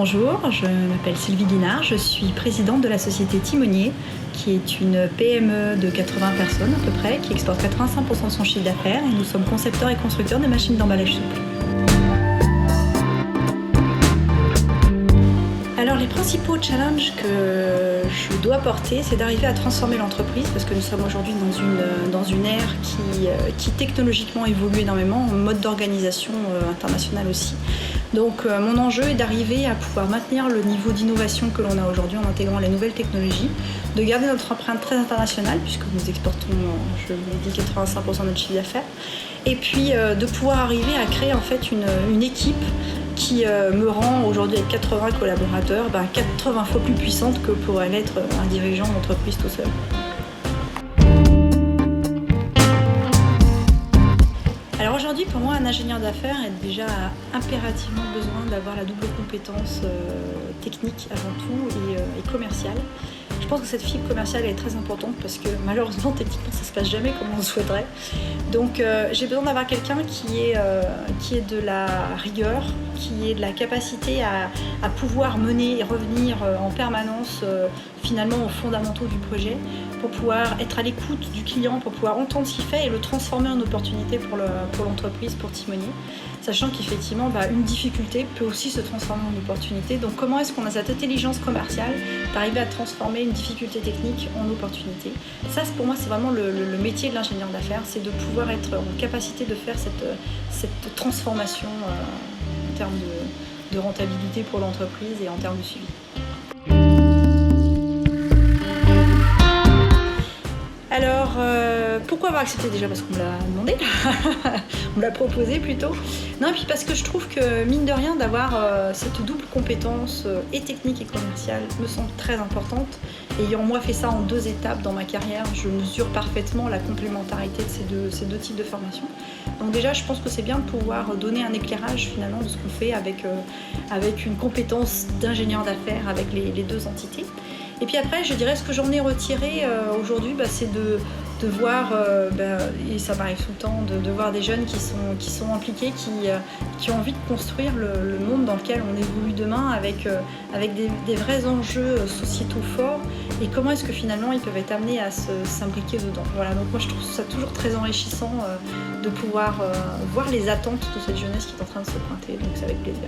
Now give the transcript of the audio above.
Bonjour, je m'appelle Sylvie Guinard, je suis présidente de la société Timonier, qui est une PME de 80 personnes à peu près, qui exporte 85% de son chiffre d'affaires et nous sommes concepteurs et constructeurs de machines d'emballage souple. Alors les principaux challenges que je dois porter, c'est d'arriver à transformer l'entreprise parce que nous sommes aujourd'hui dans une ère qui technologiquement évolue énormément, en mode d'organisation international aussi. Donc mon enjeu est d'arriver à pouvoir maintenir le niveau d'innovation que l'on a aujourd'hui en intégrant les nouvelles technologies, de garder notre empreinte très internationale puisque nous exportons, je vous l'ai dit, 85% de notre chiffre d'affaires, et puis de pouvoir arriver à créer en fait une équipe qui me rend aujourd'hui avec 80 collaborateurs 80 fois plus puissante que pourrait l'être un dirigeant d'entreprise tout seul. Alors aujourd'hui, pour moi, un ingénieur d'affaires a déjà impérativement besoin d'avoir la double compétence technique avant tout et commerciale. Je pense que cette fibre commerciale est très importante parce que malheureusement, techniquement, ça ne se passe jamais comme on le souhaiterait. Donc j'ai besoin d'avoir quelqu'un qui est de la rigueur, qui ait de la capacité à pouvoir mener et revenir en permanence finalement aux fondamentaux du projet, pour pouvoir être à l'écoute du client, pour pouvoir entendre ce qu'il fait et le transformer en opportunité pour l'entreprise, pour Timonier. Sachant qu'effectivement, une difficulté peut aussi se transformer en opportunité. Donc comment est-ce qu'on a cette intelligence commerciale d'arriver à transformer une difficulté technique en opportunité? Ça, pour moi, c'est vraiment le métier de l'ingénieur d'affaires, c'est de pouvoir être en capacité de faire cette transformation en termes de rentabilité pour l'entreprise et en termes de suivi. Alors, pourquoi avoir accepté? Déjà parce qu'on me l'a demandé, on me l'a proposé plutôt. Non, et puis parce que je trouve que, mine de rien, d'avoir cette double compétence et technique et commerciale me semble très importante. Ayant moi fait ça en 2 étapes dans ma carrière, je mesure parfaitement la complémentarité de ces deux types de formation. Donc déjà, je pense que c'est bien de pouvoir donner un éclairage finalement de ce qu'on fait avec une compétence d'ingénieur d'affaires avec les deux entités. Et puis après, je dirais ce que j'en ai retiré aujourd'hui, c'est de voir, et ça m'arrive tout le temps, de voir des jeunes qui sont impliqués, qui ont envie de construire le monde dans lequel on évolue demain avec des vrais enjeux sociétaux forts, et comment est-ce que finalement ils peuvent être amenés à s'imbriquer dedans. Voilà, donc moi je trouve ça toujours très enrichissant de pouvoir voir les attentes de cette jeunesse qui est en train de se pointer, donc c'est avec plaisir.